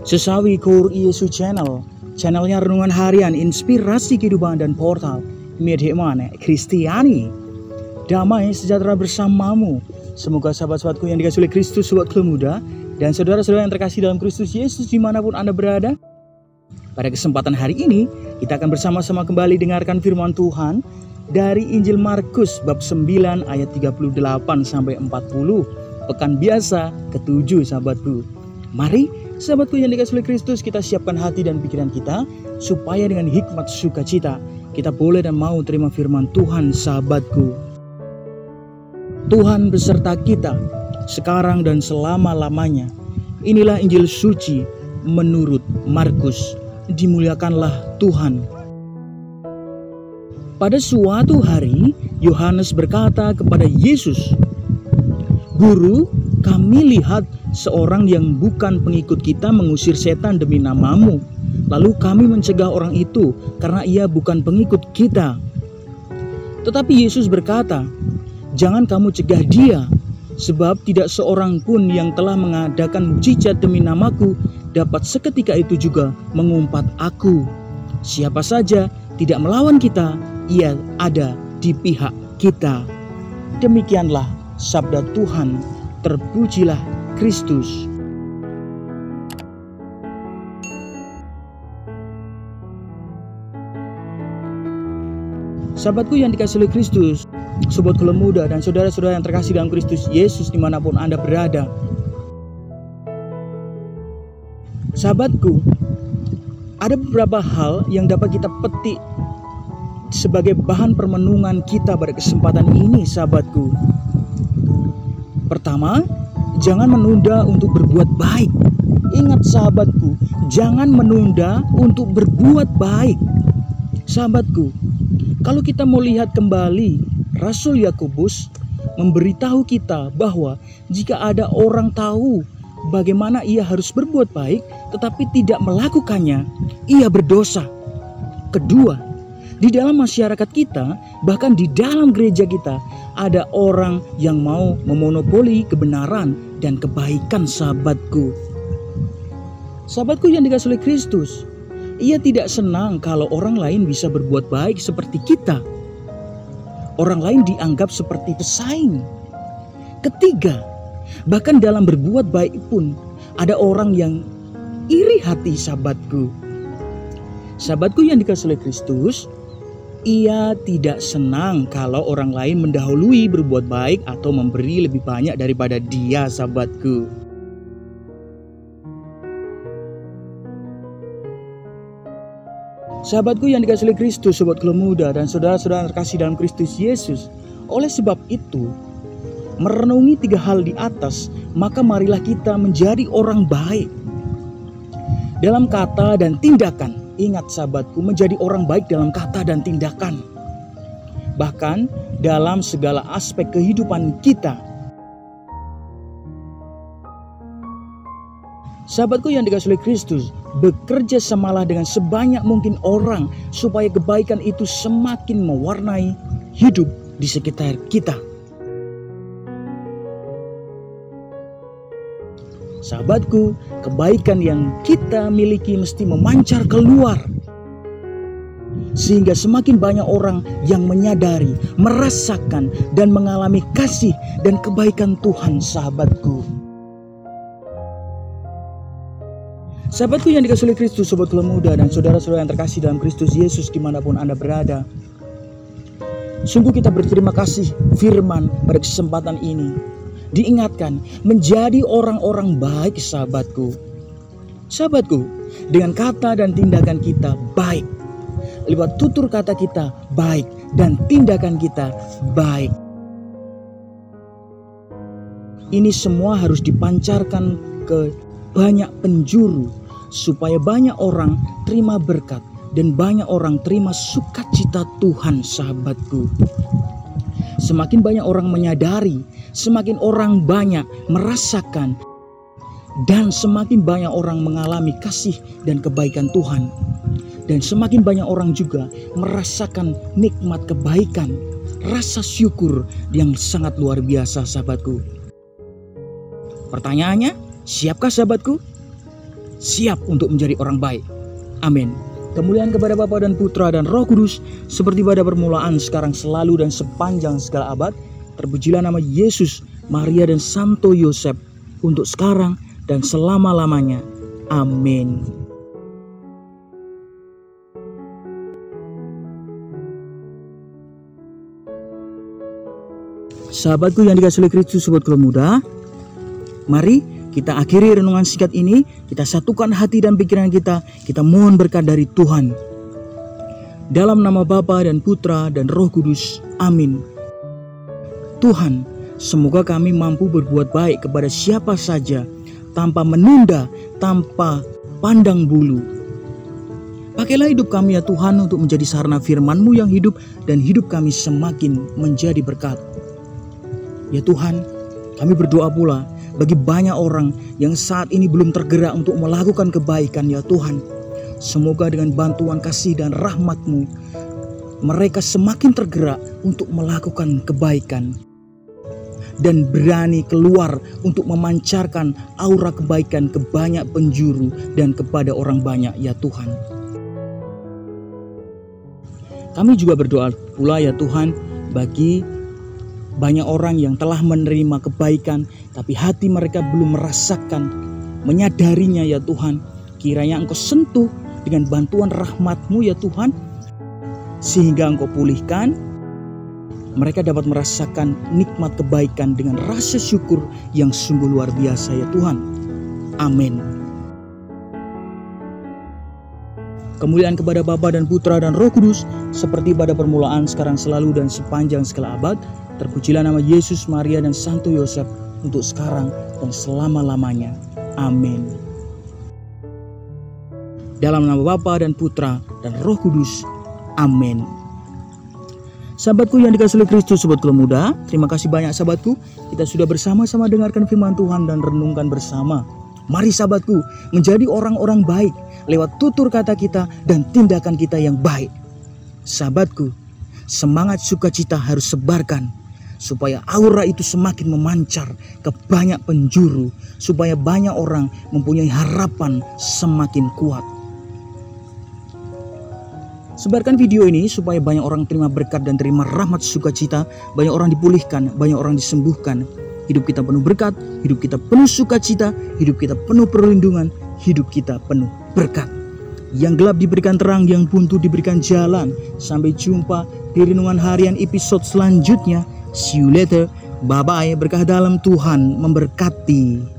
Sesawi Kur Yesus channelnya renungan harian, inspirasi kehidupan dan portal media mana Kristiani. Damai sejahtera bersamamu. Semoga sahabat-sahabatku yang dikasihi oleh Kristus, sobat muda, dan saudara-saudara yang terkasih dalam Kristus Yesus dimanapun Anda berada. Pada kesempatan hari ini, kita akan bersama-sama kembali dengarkan firman Tuhan dari Injil Markus bab 9 ayat 38 sampai 40. Pekan biasa ke-7, sahabatku. Mari, sahabatku yang dikasihi oleh Kristus, kita siapkan hati dan pikiran kita supaya dengan hikmat sukacita kita boleh dan mau terima firman Tuhan, sahabatku. Tuhan beserta kita sekarang dan selama-lamanya. Inilah Injil suci menurut Markus. Dimuliakanlah Tuhan. Pada suatu hari, Yohanes berkata kepada Yesus, "Guru, kami lihat seorang yang bukan pengikut kita mengusir setan demi namamu. Lalu kami mencegah orang itu karena ia bukan pengikut kita." Tetapi Yesus berkata, "Jangan kamu cegah dia, sebab tidak seorang pun yang telah mengadakan mukjizat demi namaku dapat seketika itu juga mengumpat aku. Siapa saja tidak melawan kita, ia ada di pihak kita." Demikianlah sabda Tuhan. Terpujilah Kristus. Sahabatku yang dikasihi oleh Kristus, sobat muda dan saudara-saudara yang terkasih dalam Kristus Yesus dimanapun Anda berada. Sahabatku, ada beberapa hal yang dapat kita petik sebagai bahan permenungan kita pada kesempatan ini, sahabatku. Pertama, jangan menunda untuk berbuat baik. Ingat sahabatku, jangan menunda untuk berbuat baik. Sahabatku, kalau kita mau lihat kembali, Rasul Yakobus memberitahu kita bahwa jika ada orang tahu bagaimana ia harus berbuat baik tetapi tidak melakukannya, ia berdosa. Kedua, di dalam masyarakat kita, bahkan di dalam gereja kita, ada orang yang mau memonopoli kebenaran dan kebaikan, sahabatku. Sahabatku yang dikasihi oleh Kristus, ia tidak senang kalau orang lain bisa berbuat baik seperti kita. Orang lain dianggap seperti pesaing. Ketiga, bahkan dalam berbuat baik pun ada orang yang iri hati, sahabatku. Sahabatku yang dikasihi oleh Kristus, ia tidak senang kalau orang lain mendahului berbuat baik atau memberi lebih banyak daripada dia, sahabatku. Sahabatku yang dikasihi oleh Kristus, sobat muda dan saudara-saudara yang terkasih dalam Kristus Yesus. Oleh sebab itu, merenungi 3 hal di atas, maka marilah kita menjadi orang baik dalam kata dan tindakan. Ingat sahabatku, menjadi orang baik dalam kata dan tindakan, bahkan dalam segala aspek kehidupan kita. Sahabatku yang dikasihi oleh Kristus, bekerja samalah dengan sebanyak mungkin orang supaya kebaikan itu semakin mewarnai hidup di sekitar kita. Sahabatku, kebaikan yang kita miliki mesti memancar keluar, sehingga semakin banyak orang yang menyadari, merasakan, dan mengalami kasih dan kebaikan Tuhan, sahabatku. Sahabatku yang dikasihi oleh Kristus, sobat muda dan saudara-saudara yang terkasih dalam Kristus Yesus dimanapun Anda berada. Sungguh kita berterima kasih firman pada kesempatan ini. Diingatkan menjadi orang-orang baik, sahabatku. Sahabatku, dengan kata dan tindakan kita baik, lewat tutur kata kita baik dan tindakan kita baik. Ini semua harus dipancarkan ke banyak penjuru supaya banyak orang terima berkat dan banyak orang terima sukacita Tuhan, sahabatku. Semakin banyak orang menyadari, semakin orang banyak merasakan, dan semakin banyak orang mengalami kasih dan kebaikan Tuhan. Dan semakin banyak orang juga merasakan nikmat kebaikan, rasa syukur yang sangat luar biasa, sahabatku. Pertanyaannya, siapkah sahabatku? siap untuk menjadi orang baik. Amin. Kemuliaan kepada Bapa dan Putra dan Roh Kudus, seperti pada permulaan, sekarang, selalu, dan sepanjang segala abad. Terpujilah nama Yesus, Maria, dan Santo Yosef, untuk sekarang dan selama-lamanya. Amin. Sahabatku yang dikasihi oleh Kristus, sobat Keluarga Muda, mari kita akhiri renungan singkat ini. Kita satukan hati dan pikiran kita mohon berkat dari Tuhan. Dalam nama Bapa dan Putra dan Roh Kudus, amin. Tuhan, semoga kami mampu berbuat baik kepada siapa saja, tanpa menunda, tanpa pandang bulu. Pakailah hidup kami ya Tuhan untuk menjadi sarana firman-Mu yang hidup, dan hidup kami semakin menjadi berkat. Ya Tuhan, kami berdoa pula bagi banyak orang yang saat ini belum tergerak untuk melakukan kebaikan ya Tuhan. Semoga dengan bantuan kasih dan rahmat-Mu, mereka semakin tergerak untuk melakukan kebaikan, dan berani keluar untuk memancarkan aura kebaikan ke banyak penjuru dan kepada orang banyak ya Tuhan. Kami juga berdoa pula ya Tuhan bagi banyak orang yang telah menerima kebaikan, tapi hati mereka belum merasakan, menyadarinya ya Tuhan. Kiranya Engkau sentuh dengan bantuan rahmat-Mu ya Tuhan, sehingga Engkau pulihkan. Mereka dapat merasakan nikmat kebaikan dengan rasa syukur yang sungguh luar biasa ya Tuhan. Amin. Kemuliaan kepada Bapa dan Putra dan Roh Kudus, seperti pada permulaan, sekarang, selalu, dan sepanjang segala abad. Terpujilah nama Yesus, Maria, dan Santo Yosef, untuk sekarang dan selama-lamanya. Amin. Dalam nama Bapa dan Putra dan Roh Kudus. Amin. Sahabatku yang dikasihi oleh Kristus, sobat Keluarga Muda, terima kasih banyak sahabatku. Kita sudah bersama-sama dengarkan firman Tuhan dan renungkan bersama. Mari sahabatku menjadi orang-orang baik lewat tutur kata kita dan tindakan kita yang baik. Sahabatku, semangat sukacita harus sebarkan, supaya aura itu semakin memancar ke banyak penjuru, supaya banyak orang mempunyai harapan semakin kuat. Sebarkan video ini supaya banyak orang terima berkat dan terima rahmat sukacita, banyak orang dipulihkan, banyak orang disembuhkan. Hidup kita penuh berkat, hidup kita penuh sukacita, hidup kita penuh perlindungan, hidup kita penuh berkat. Yang gelap diberikan terang, yang buntu diberikan jalan. Sampai jumpa di renungan harian episode selanjutnya. See you later. Bye-bye. Berkah dalam Tuhan memberkati.